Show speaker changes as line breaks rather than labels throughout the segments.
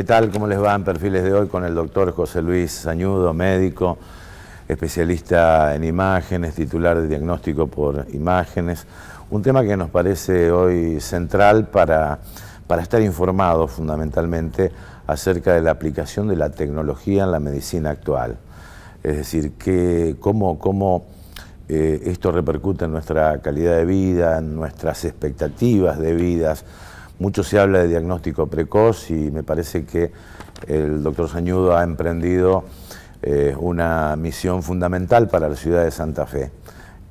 tal? ¿Cómo les va en Perfiles de hoy con el doctor José Luis Sañudo, médico, especialista en imágenes, titular de diagnóstico por imágenes? Un tema que nos parece hoy central para estar informados fundamentalmente acerca de la aplicación de la tecnología en la medicina actual. Es decir, cómo esto repercute en nuestra calidad de vida, en nuestras expectativas de vidas. Mucho se habla de diagnóstico precoz y me parece que el doctor Sañudo ha emprendido una misión fundamental para la ciudad de Santa Fe,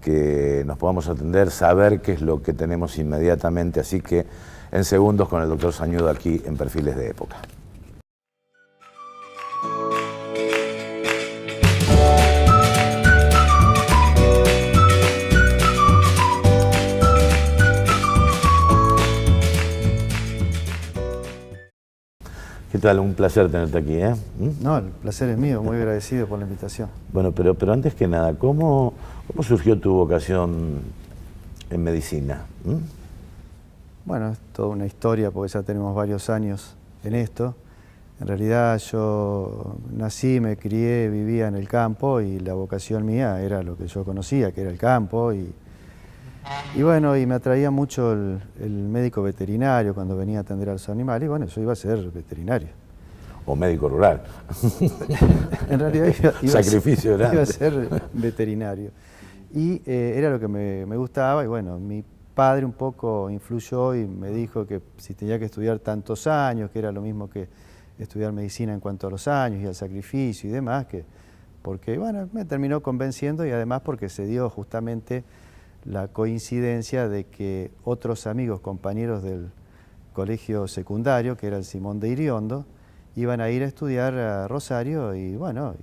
que nos podamos atender, saber qué es lo que tenemos inmediatamente, así que en segundos con el doctor Sañudo aquí en Perfiles de Época. ¿Qué tal? Un placer tenerte aquí, ¿eh?
No, el placer es mío, muy agradecido por la invitación.
Bueno, pero antes que nada, ¿cómo surgió tu vocación en medicina?
Bueno, es toda una historia porque ya tenemos varios años en esto. En realidad yo nací, me crié, vivía en el campo y la vocación mía era lo que yo conocía, que era el campo. Y bueno, y me atraía mucho el médico veterinario cuando venía a atender a los animales. Y bueno, yo iba a ser veterinario.
O médico rural.
En realidad
Sacrificio grande.
Iba a ser veterinario. Y era lo que me gustaba y bueno, mi padre un poco influyó y me dijo que si tenía que estudiar tantos años, que era lo mismo que estudiar medicina en cuanto a los años y al sacrificio y demás, porque bueno, me terminó convenciendo y además porque se dio justamente la coincidencia de que otros amigos, compañeros del colegio secundario, que era el Simón de Iriondo, iban a ir a estudiar a Rosario y bueno,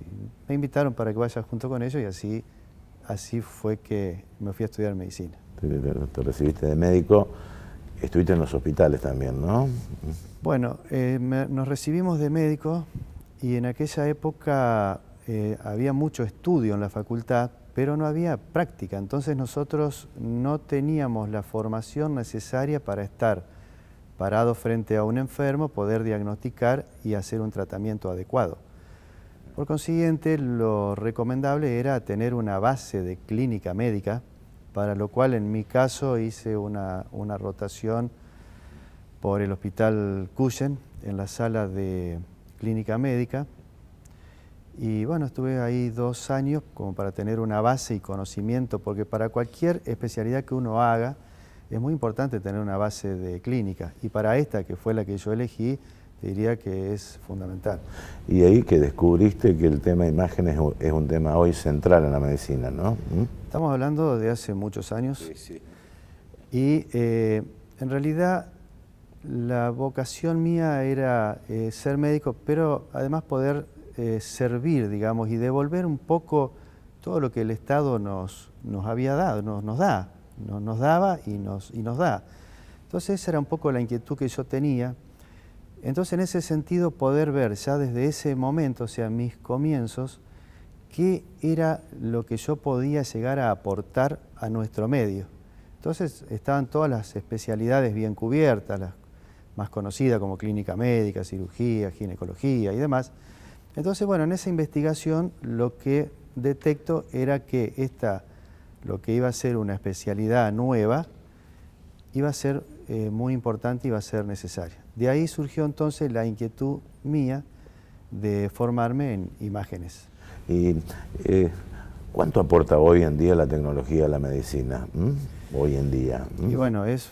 me invitaron para que vaya junto con ellos y así fue que me fui a estudiar medicina.
Te recibiste de médico, estuviste en los hospitales también, ¿no?
Bueno, nos recibimos de médico y en aquella época había mucho estudio en la facultad, pero no había práctica, entonces nosotros no teníamos la formación necesaria para estar parado frente a un enfermo, poder diagnosticar y hacer un tratamiento adecuado. Por consiguiente, lo recomendable era tener una base de clínica médica, para lo cual en mi caso hice una rotación por el Hospital Cuyen, en la sala de clínica médica. Y bueno, estuve ahí 2 años como para tener una base y conocimiento, porque para cualquier especialidad que uno haga, es muy importante tener una base de clínica. Y para esta, que fue la que yo elegí, te diría que es fundamental.
Y ahí que descubriste que el tema de imágenes es un tema hoy central en la medicina, ¿no?
Estamos hablando de hace muchos años.
Sí, sí.
Y en realidad la vocación mía era ser médico, pero además poder servir, digamos, y devolver un poco todo lo que el Estado nos había dado, nos daba y nos da. Entonces esa era un poco la inquietud que yo tenía. Entonces en ese sentido poder ver ya desde ese momento, o sea, mis comienzos, qué era lo que yo podía llegar a aportar a nuestro medio. Entonces estaban todas las especialidades bien cubiertas, las más conocidas como clínica médica, cirugía, ginecología y demás. Entonces, bueno, en esa investigación lo que detecto era que lo que iba a ser una especialidad nueva, iba a ser muy importante y iba a ser necesaria. De ahí surgió entonces la inquietud mía de formarme en imágenes.
¿Y cuánto aporta hoy en día la tecnología a la medicina? Hoy en día.
Y bueno, es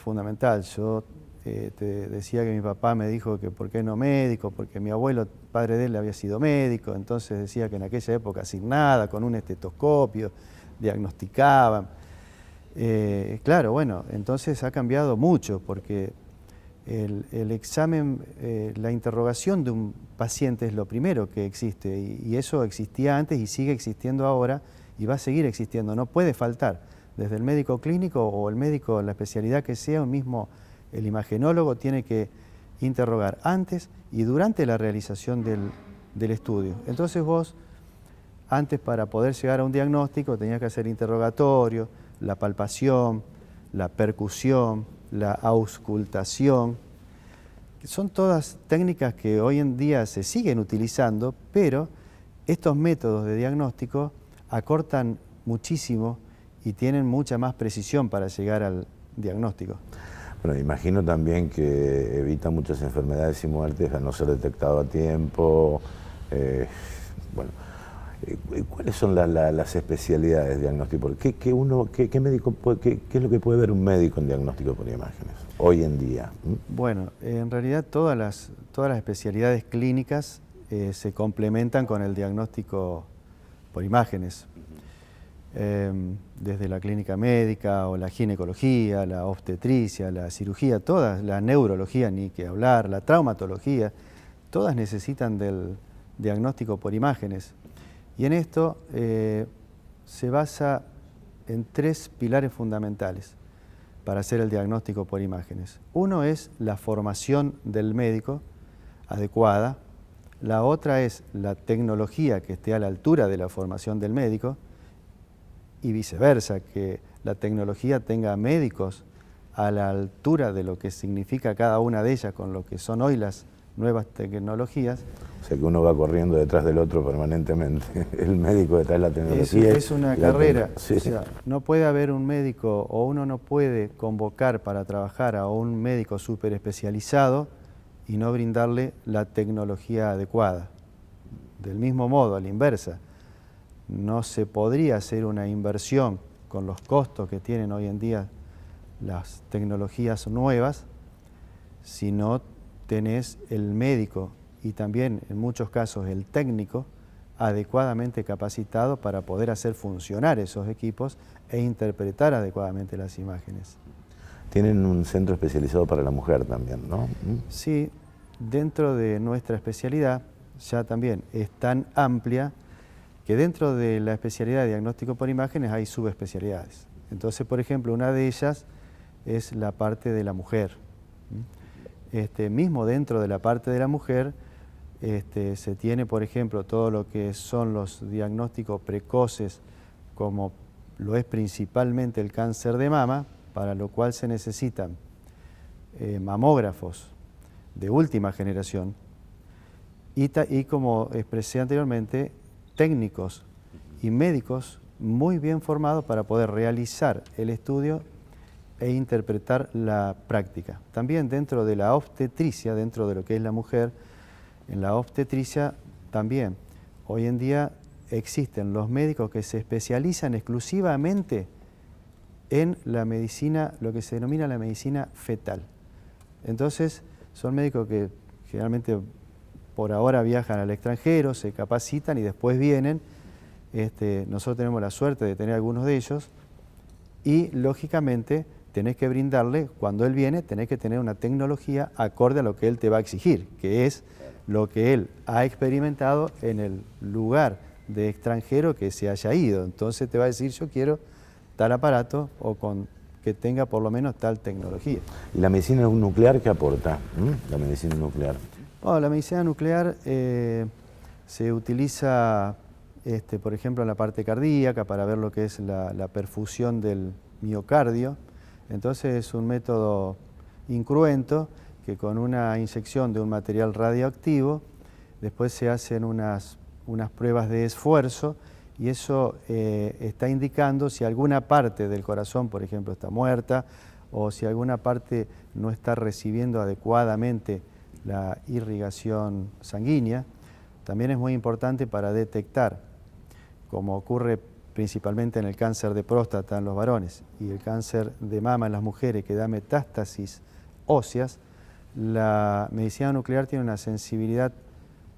fundamental. Yo te decía que mi papá me dijo que por qué no médico, porque mi abuelo, padre de él, había sido médico, entonces decía que en aquella época sin nada, con un estetoscopio, diagnosticaban. Claro, bueno, entonces ha cambiado mucho, porque el examen, la interrogación de un paciente es lo primero que existe, y eso existía antes y sigue existiendo ahora, y va a seguir existiendo, no puede faltar. Desde el médico clínico o el médico, la especialidad que sea, mismo el imagenólogo tiene que interrogar antes y durante la realización del estudio. Entonces vos, antes para poder llegar a un diagnóstico, tenías que hacer interrogatorio, la palpación, la percusión, la auscultación, Son todas técnicas que hoy en día se siguen utilizando, pero estos métodos de diagnóstico acortan muchísimo y tienen mucha más precisión para llegar al diagnóstico.
Bueno, imagino también que evita muchas enfermedades y muertes al no ser detectado a tiempo. Bueno, ¿cuáles son las especialidades de diagnóstico? ¿Qué médico qué es lo que puede ver un médico en diagnóstico por imágenes hoy en día?
Bueno, en realidad todas las especialidades clínicas se complementan con el diagnóstico por imágenes. Desde la clínica médica o la ginecología, la obstetricia, la cirugía, todas, la neurología, ni que hablar, la traumatología, todas necesitan del diagnóstico por imágenes. Y en esto se basa en 3 pilares fundamentales para hacer el diagnóstico por imágenes. Uno es la formación del médico adecuada, la otra es la tecnología que esté a la altura de la formación del médico y viceversa, que la tecnología tenga médicos a la altura de lo que significa cada una de ellas con lo que son hoy las nuevas tecnologías.
O sea que uno va corriendo detrás del otro permanentemente, el médico detrás de la tecnología.
Es una carrera,
sí.
O sea, no puede haber un médico o uno no puede convocar para trabajar a un médico súper especializado y no brindarle la tecnología adecuada. Del mismo modo, a la inversa, no se podría hacer una inversión con los costos que tienen hoy en día las tecnologías nuevas si no tenés el médico y también en muchos casos el técnico adecuadamente capacitado para poder hacer funcionar esos equipos e interpretar adecuadamente las imágenes.
Tienen un centro especializado para la mujer también, ¿no?
Sí, dentro de nuestra especialidad ya también es tan amplia que dentro de la especialidad de diagnóstico por imágenes hay subespecialidades. Entonces, por ejemplo, una de ellas es la parte de la mujer. Mismo dentro de la parte de la mujer se tiene, por ejemplo, todo lo que son los diagnósticos precoces, como lo es principalmente el cáncer de mama, para lo cual se necesitan mamógrafos de última generación y como expresé anteriormente, técnicos y médicos muy bien formados para poder realizar el estudio e interpretar la práctica. También dentro de la obstetricia, dentro de lo que es la mujer, en la obstetricia también, hoy en día existen los médicos que se especializan exclusivamente en la medicina, lo que se denomina la medicina fetal. Entonces, son médicos que generalmente por ahora viajan al extranjero, se capacitan y después vienen. Nosotros tenemos la suerte de tener algunos de ellos y, lógicamente, tenés que brindarle, cuando él viene, tenés que tener una tecnología acorde a lo que él te va a exigir, que es lo que él ha experimentado en el lugar de extranjero que se haya ido. Entonces te va a decir, yo quiero tal aparato o que tenga por lo menos tal tecnología.
¿Y la medicina nuclear qué aporta? La medicina nuclear.
Bueno, la medicina nuclear se utiliza, por ejemplo, en la parte cardíaca para ver lo que es la perfusión del miocardio. Entonces es un método incruento que con una inyección de un material radioactivo después se hacen unas pruebas de esfuerzo y eso está indicando si alguna parte del corazón, por ejemplo, está muerta o si alguna parte no está recibiendo adecuadamente la irrigación sanguínea. También es muy importante para detectar, como ocurre principalmente en el cáncer de próstata en los varones y el cáncer de mama en las mujeres que da metástasis óseas, la medicina nuclear tiene una sensibilidad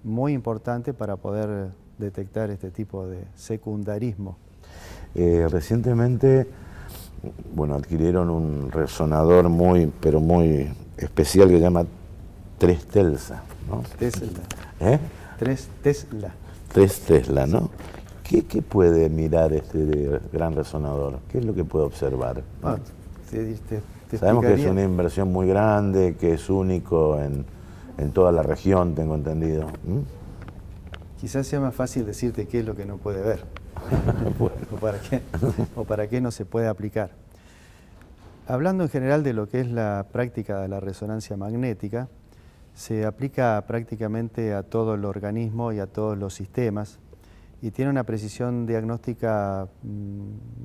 muy importante para poder detectar este tipo de secundarismo.
Recientemente, bueno, adquirieron un resonador pero muy especial que se llama 3 Tesla, ¿no?
Tesla. 3 Tesla.
3 Tesla, ¿no? ¿Qué puede mirar este gran resonador? ¿Qué es lo que puede observar?
Ah,
Sabemos que es una inversión muy grande, que es único en toda la región, tengo entendido.
Quizás sea más fácil decirte qué es lo que no puede ver
Bueno.
o para qué no se puede aplicar. Hablando en general de lo que es la práctica de la resonancia magnética, se aplica prácticamente a todo el organismo y a todos los sistemas y tiene una precisión diagnóstica,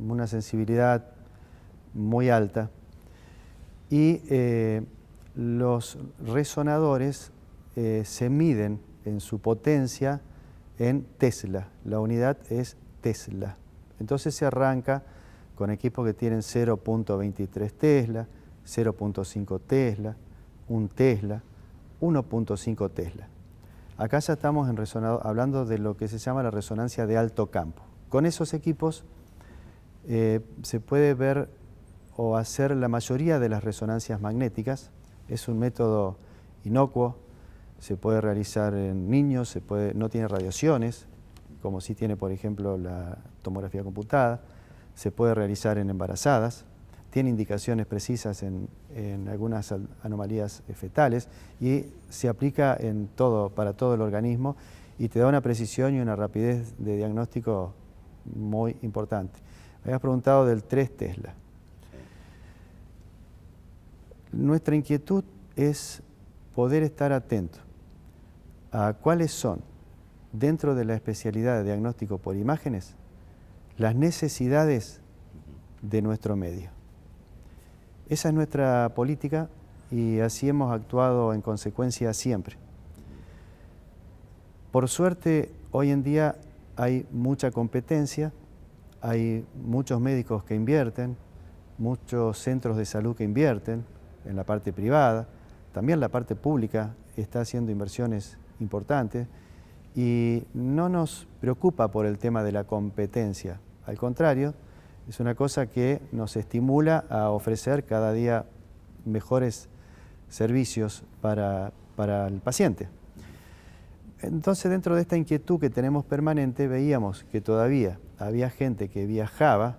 una sensibilidad muy alta y los resonadores se miden en su potencia en Tesla. La unidad es Tesla. Entonces se arranca con equipos que tienen 0.23 Tesla, 0.5 Tesla, 1 Tesla, 1.5 Tesla. Acá ya estamos hablando de lo que se llama la resonancia de alto campo. Con esos equipos se puede ver o hacer la mayoría de las resonancias magnéticas. Es un método inocuo, se puede realizar en niños, no tiene radiaciones, como sí tiene, por ejemplo, la tomografía computada, se puede realizar en embarazadas, tiene indicaciones precisas en algunas anomalías fetales y se aplica para todo el organismo y te da una precisión y una rapidez de diagnóstico muy importante. Me habías preguntado del 3 Tesla. Nuestra inquietud es poder estar atento a cuáles son, dentro de la especialidad de diagnóstico por imágenes, las necesidades de nuestro medio. Esa es nuestra política y así hemos actuado en consecuencia siempre. Por suerte, hoy en día hay mucha competencia, hay muchos médicos que invierten, muchos centros de salud que invierten en la parte privada, también la parte pública está haciendo inversiones importantes y no nos preocupa por el tema de la competencia. Al contrario, es una cosa que nos estimula a ofrecer cada día mejores servicios para el paciente. Entonces, dentro de esta inquietud que tenemos permanente, veíamos que todavía había gente que viajaba,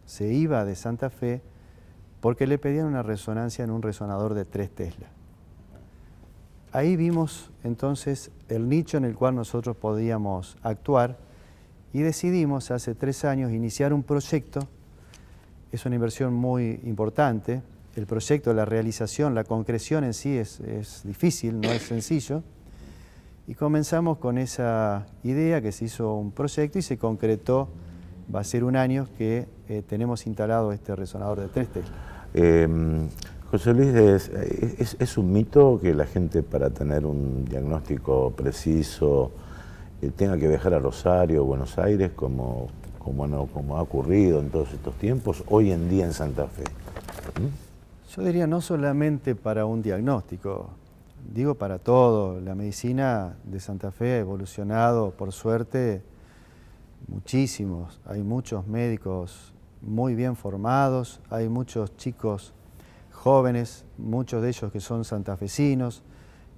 se iba de Santa Fe, porque le pedían una resonancia en un resonador de 3 Tesla. Ahí vimos entonces el nicho en el cual nosotros podíamos actuar y decidimos hace 3 años iniciar un proyecto. Es una inversión muy importante. El proyecto, la realización, la concreción en sí es difícil, no es sencillo. Y comenzamos con esa idea que se hizo un proyecto y se concretó, va a ser 1 año que tenemos instalado este resonador de 3 Tesla.
José Luis, ¿es un mito que la gente para tener un diagnóstico preciso tenga que viajar a Rosario o Buenos Aires como ha ocurrido en todos estos tiempos, hoy en día en Santa Fe?
Yo diría no solamente para un diagnóstico, digo para todo. La medicina de Santa Fe ha evolucionado, por suerte, muchísimos. Hay muchos médicos muy bien formados, hay muchos chicos jóvenes, muchos de ellos que son santafesinos,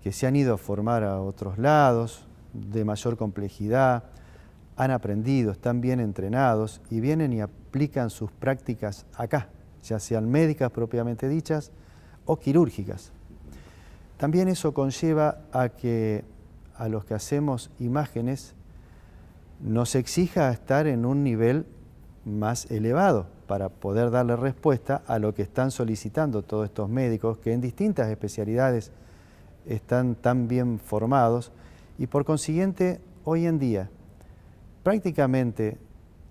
que se han ido a formar a otros lados, de mayor complejidad, han aprendido, están bien entrenados y vienen y aplican sus prácticas acá, ya sean médicas propiamente dichas o quirúrgicas. También eso conlleva a que a los que hacemos imágenes nos exija estar en un nivel más elevado para poder darle respuesta a lo que están solicitando todos estos médicos que en distintas especialidades están tan bien formados y por consiguiente hoy en día prácticamente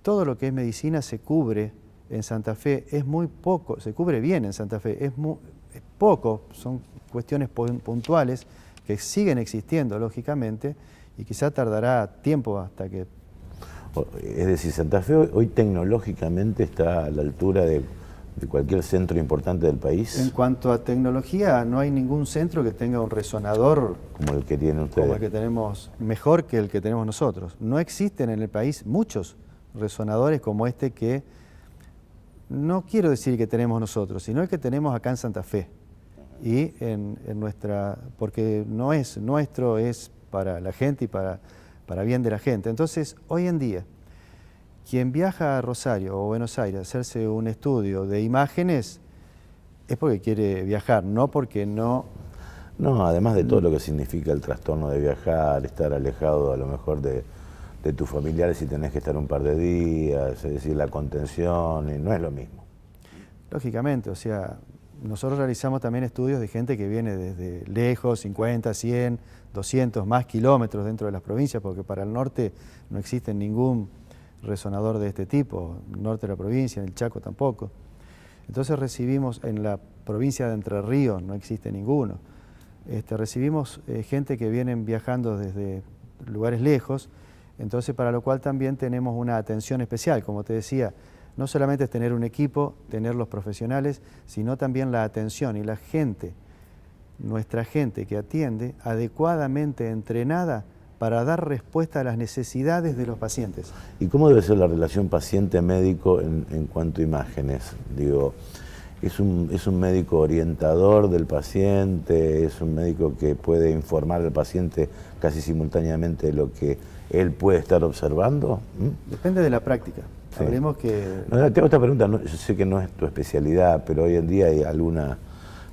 todo lo que es medicina se cubre en Santa Fe, es muy poco, se cubre bien en Santa Fe, es poco, son cuestiones puntuales que siguen existiendo lógicamente y quizá tardará tiempo hasta que...
Es decir, Santa Fe hoy tecnológicamente está a la altura de cualquier centro importante del país.
En cuanto a tecnología, no hay ningún centro que tenga un resonador
como el que tienen ustedes.
Como el que tenemos, mejor que el que tenemos nosotros. No existen en el país muchos resonadores como este que, no quiero decir que tenemos nosotros, sino el que tenemos acá en Santa Fe. Y en nuestra, porque no es nuestro, es para la gente y para bien de la gente. Entonces, hoy en día, quien viaja a Rosario o Buenos Aires a hacerse un estudio de imágenes es porque quiere viajar, no porque no...
No, además de todo lo que significa el trastorno de viajar, estar alejado a lo mejor de tus familiares si tenés que estar un par de días, es decir, la contención, y no es lo mismo.
Lógicamente, o sea, nosotros realizamos también estudios de gente que viene desde lejos, 50, 100, 200 más kilómetros dentro de las provincias, porque para el norte no existe ningún resonador de este tipo, el norte de la provincia, en el Chaco tampoco. Entonces recibimos, en la provincia de Entre Ríos no existe ninguno. Recibimos gente que vienen viajando desde lugares lejos, entonces para lo cual también tenemos una atención especial, como te decía, no solamente es tener un equipo, tener los profesionales, sino también la atención y la gente, nuestra gente que atiende adecuadamente entrenada para dar respuesta a las necesidades de los pacientes.
¿Y cómo debe ser la relación paciente-médico en cuanto a imágenes? Digo, ¿es un médico orientador del paciente? ¿Es un médico que puede informar al paciente casi simultáneamente de lo que él puede estar observando?
Depende de la práctica.
Sí.
Hablemos que...
No, tengo esta pregunta, yo sé que no es tu especialidad, pero hoy en día hay alguna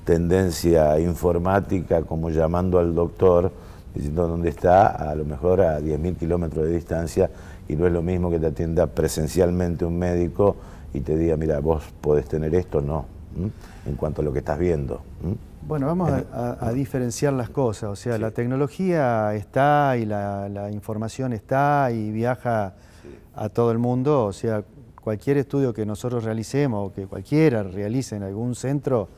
tendencia informática como llamando al doctor, diciendo dónde está, a lo mejor a 10.000 kilómetros de distancia, y no es lo mismo que te atienda presencialmente un médico y te diga, mira, vos podés tener esto, no, en cuanto a lo que estás viendo.
Bueno, vamos a diferenciar las cosas, o sea, sí. La tecnología está y la información está y viaja a todo el mundo, o sea, cualquier estudio que nosotros realicemos o que cualquiera realice en algún centro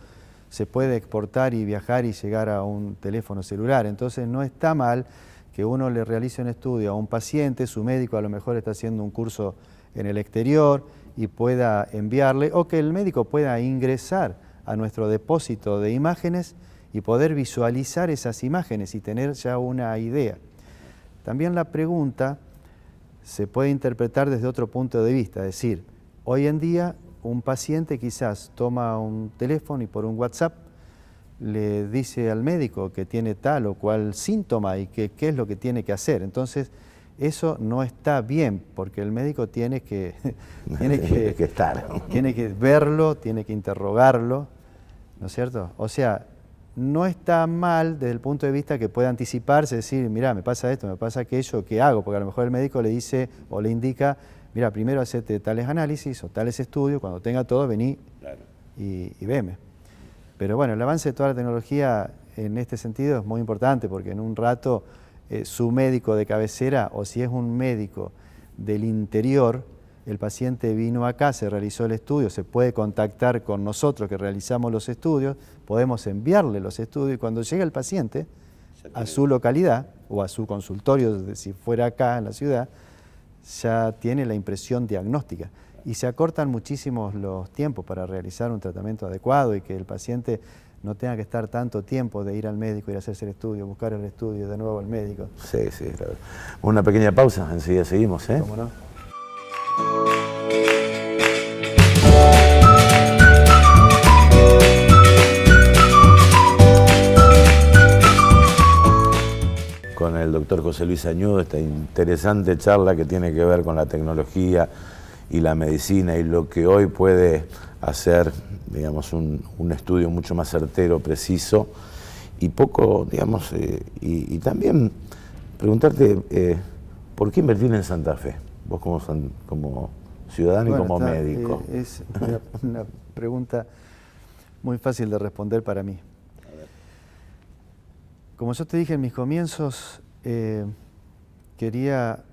se puede exportar y viajar y llegar a un teléfono celular. Entonces no está mal que uno le realice un estudio a un paciente, su médico a lo mejor está haciendo un curso en el exterior y pueda enviarle, o que el médico pueda ingresar a nuestro depósito de imágenes y poder visualizar esas imágenes y tener ya una idea. También la pregunta se puede interpretar desde otro punto de vista, es decir, hoy en día un paciente quizás toma un teléfono y por un WhatsApp le dice al médico que tiene tal o cual síntoma y qué es lo que tiene que hacer. Entonces, eso no está bien, porque el médico tiene que
estar.
Tiene que verlo, tiene que interrogarlo, ¿no es cierto? O sea, no está mal desde el punto de vista que pueda anticiparse, decir, mira, me pasa esto, me pasa aquello, ¿qué hago? Porque a lo mejor el médico le dice o le indica, mira, primero hacete tales análisis o tales estudios, cuando tenga todo, vení y veme. Pero bueno, el avance de toda la tecnología en este sentido es muy importante, porque en un rato su médico de cabecera, o si es un médico del interior, el paciente vino acá, se realizó el estudio, se puede contactar con nosotros que realizamos los estudios, podemos enviarle los estudios y cuando llega el paciente a su localidad o a su consultorio, si fuera acá en la ciudad, ya tiene la impresión diagnóstica y se acortan muchísimos los tiempos para realizar un tratamiento adecuado y que el paciente no tenga que estar tanto tiempo de ir al médico, ir a hacerse el estudio, buscar el estudio, de nuevo al médico.
Sí, claro. Una pequeña pausa, enseguida seguimos, ¿eh?
¿Cómo no?
Con el doctor José Luis Sañudo, esta interesante charla que tiene que ver con la tecnología y la medicina y lo que hoy puede hacer, digamos, un estudio mucho más certero, preciso y poco, digamos, y también preguntarte, ¿por qué invertir en Santa Fe? Vos como ciudadano y como médico.
Es una pregunta muy fácil de responder para mí. Como yo te dije en mis comienzos, quería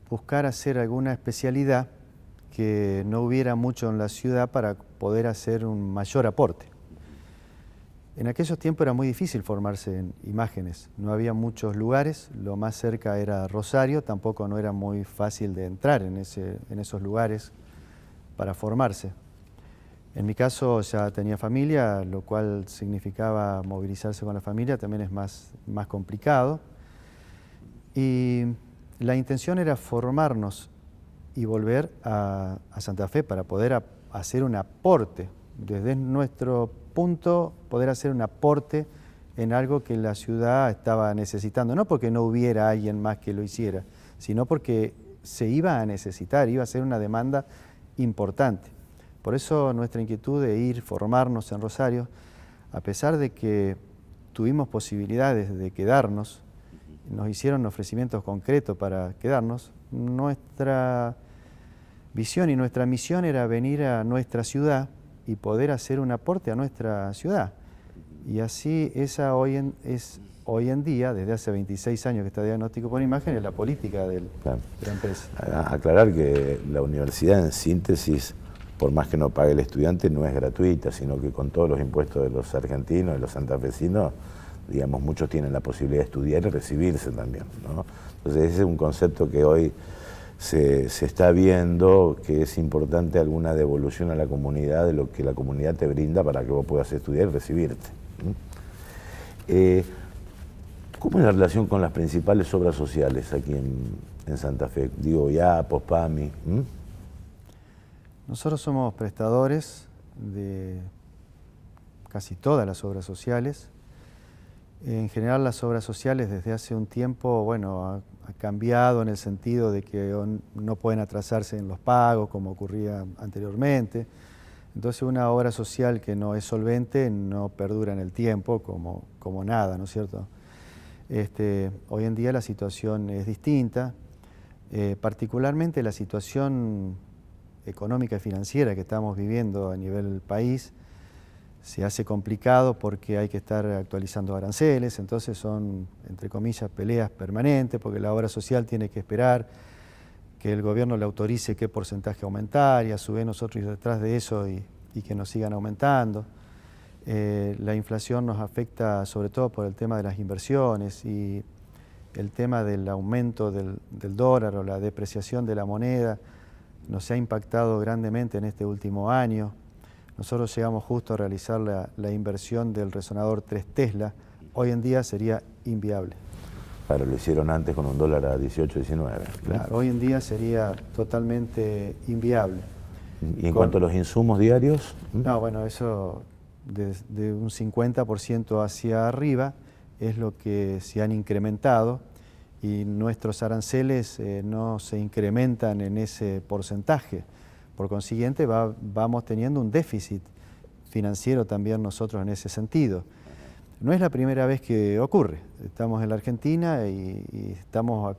buscar hacer alguna especialidad que no hubiera mucho en la ciudad para poder hacer un mayor aporte. En aquellos tiempos era muy difícil formarse en imágenes, no había muchos lugares, lo más cerca era Rosario, tampoco no era muy fácil de entrar en esos lugares para formarse. En mi caso ya tenía familia, lo cual significaba movilizarse con la familia, también es más complicado. Y la intención era formarnos y volver a Santa Fe para poder hacer un aporte, desde nuestro punto, poder hacer un aporte en algo que la ciudad estaba necesitando, no porque no hubiera alguien más que lo hiciera, sino porque se iba a necesitar, iba a ser una demanda importante. Por eso nuestra inquietud de ir, formarnos en Rosario, a pesar de que tuvimos posibilidades de quedarnos, nos hicieron ofrecimientos concretos para quedarnos, nuestra visión y nuestra misión era venir a nuestra ciudad y poder hacer un aporte a nuestra ciudad. Y así esa es hoy en día, desde hace 26 años que está Diagnóstico por Imagen, es la política de la empresa.
Aclarar que la universidad, en síntesis, por más que no pague el estudiante, no es gratuita, sino que con todos los impuestos de los argentinos, de los santafesinos, digamos, muchos tienen la posibilidad de estudiar y recibirse también, ¿no? Entonces ese es un concepto que hoy se está viendo, que es importante alguna devolución a la comunidad de lo que la comunidad te brinda para que vos puedas estudiar y recibirte. ¿Cómo es la relación con las principales obras sociales aquí en Santa Fe? Digo, IAPOS, PAMI.
Nosotros somos prestadores de casi todas las obras sociales. En general las obras sociales desde hace un tiempo, bueno, ha cambiado en el sentido de que no pueden atrasarse en los pagos como ocurría anteriormente. Entonces una obra social que no es solvente no perdura en el tiempo como nada, ¿no es cierto? Hoy en día la situación es distinta, particularmente la situación económica y financiera que estamos viviendo a nivel país se hace complicado porque hay que estar actualizando aranceles, entonces son, entre comillas, peleas permanentes, porque la obra social tiene que esperar que el gobierno le autorice qué porcentaje aumentar y a su vez nosotros ir detrás de eso y que nos sigan aumentando. La inflación nos afecta sobre todo por el tema de las inversiones y el tema del aumento del dólar o la depreciación de la moneda nos ha impactado grandemente en este último año. Nosotros llegamos justo a realizar la inversión del resonador 3 Tesla. Hoy en día sería inviable.
Claro, lo hicieron antes con un dólar a 18, 19.
Claro, hoy en día sería totalmente inviable.
¿Y en cuanto a los insumos diarios?
No, bueno, eso de un 50% hacia arriba es lo que se han incrementado y nuestros aranceles no se incrementan en ese porcentaje. Por consiguiente, vamos teniendo un déficit financiero también nosotros en ese sentido. No es la primera vez que ocurre. Estamos en la Argentina y estamos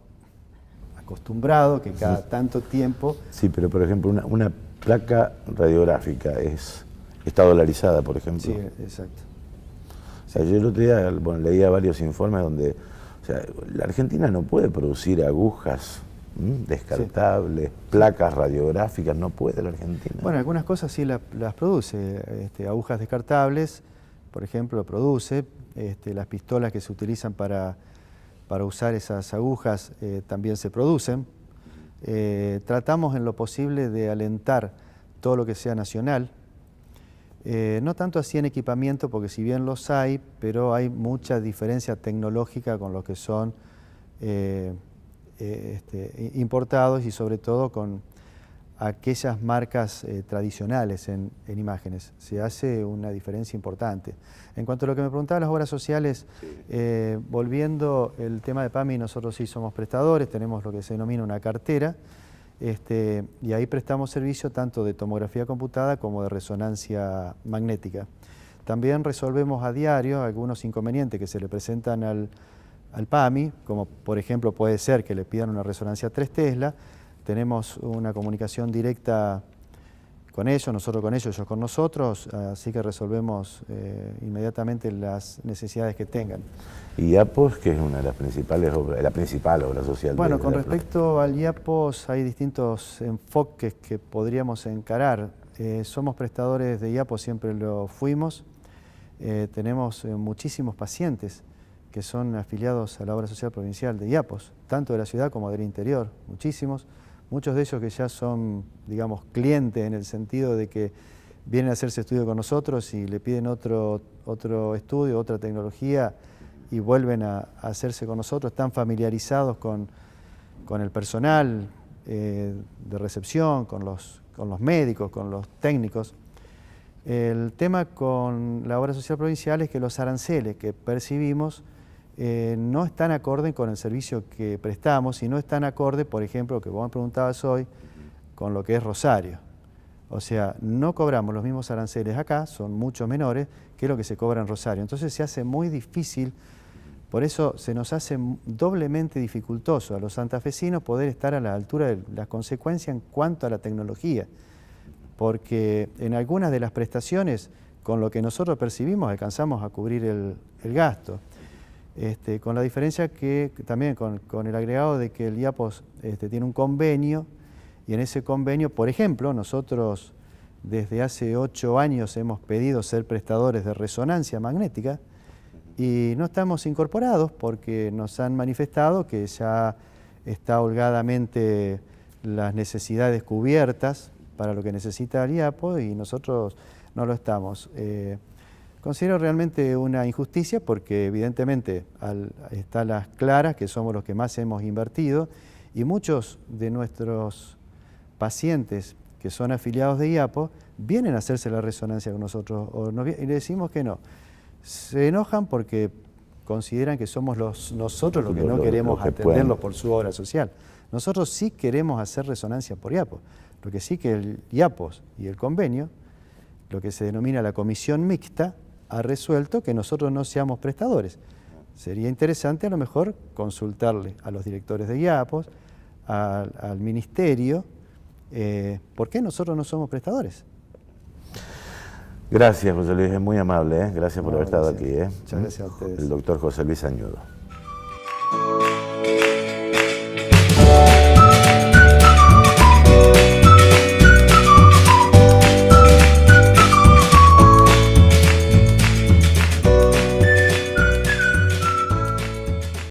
acostumbrados que cada tanto tiempo...
Sí, pero por ejemplo, una placa radiográfica está dolarizada, por ejemplo.
Sí, exacto.
O sea, yo el otro día leía varios informes donde la Argentina no puede producir agujas descartables, sí, placas radiográficas, no puede la Argentina.
Bueno, algunas cosas sí las produce, agujas descartables, por ejemplo, produce, las pistolas que se utilizan para usar esas agujas también se producen. Tratamos en lo posible de alentar todo lo que sea nacional, no tanto así en equipamiento, porque si bien los hay, pero hay mucha diferencia tecnológica con lo que son importados y sobre todo con aquellas marcas tradicionales en imágenes. Se hace una diferencia importante. En cuanto a lo que me preguntaba las obras sociales, volviendo el tema de PAMI, nosotros sí somos prestadores, tenemos lo que se denomina una cartera, y ahí prestamos servicio tanto de tomografía computada como de resonancia magnética. También resolvemos a diario algunos inconvenientes que se le presentan al PAMI, como por ejemplo puede ser que le pidan una resonancia 3 Tesla. Tenemos una comunicación directa con ellos, nosotros con ellos con nosotros, así que resolvemos inmediatamente las necesidades que tengan.
¿Y IAPOS, que es una de las principales obras, la principal obra social?
Bueno, con respecto al IAPOS hay distintos enfoques que podríamos encarar. Somos prestadores de IAPOS, siempre lo fuimos. Tenemos muchísimos pacientes que son afiliados a la obra social provincial de IAPOS, tanto de la ciudad como del interior, muchísimos. Muchos de ellos que ya son, digamos, clientes en el sentido de que vienen a hacerse estudio con nosotros y le piden otro estudio, otra tecnología y vuelven a hacerse con nosotros, están familiarizados con el personal de recepción, con los médicos, con los técnicos. El tema con la obra social provincial es que los aranceles que percibimos no están acorde con el servicio que prestamos y no están acorde, por ejemplo, que vos me preguntabas hoy, con lo que es Rosario. O sea, no cobramos los mismos aranceles acá, son mucho menores que lo que se cobra en Rosario. Entonces se hace muy difícil, por eso se nos hace doblemente dificultoso a los santafesinos poder estar a la altura de las consecuencias en cuanto a la tecnología. porque en algunas de las prestaciones, con lo que nosotros percibimos, alcanzamos a cubrir el gasto. Con la diferencia que también con el agregado de que el IAPOS tiene un convenio, y en ese convenio, por ejemplo, nosotros desde hace 8 años hemos pedido ser prestadores de resonancia magnética y no estamos incorporados porque nos han manifestado que ya está holgadamente las necesidades cubiertas para lo que necesita el IAPOS y nosotros no lo estamos. Considero realmente una injusticia porque evidentemente está las claras, que somos los que más hemos invertido, y muchos de nuestros pacientes que son afiliados de IAPOS vienen a hacerse la resonancia con nosotros y le decimos que no. Se enojan porque consideran que somos nosotros los que no queremos atenderlos por su obra social. Nosotros sí queremos hacer resonancia por IAPOS. Lo que sí que el IAPOS y el convenio, lo que se denomina la comisión mixta, ha resuelto que nosotros no seamos prestadores. Sería interesante a lo mejor consultarle a los directores de IAPOS, al ministerio, ¿por qué nosotros no somos prestadores?
Gracias, José Luis, es muy amable, ¿eh? Gracias por haber estado aquí.
Muchas gracias a ustedes.
El doctor José Luis Añudo.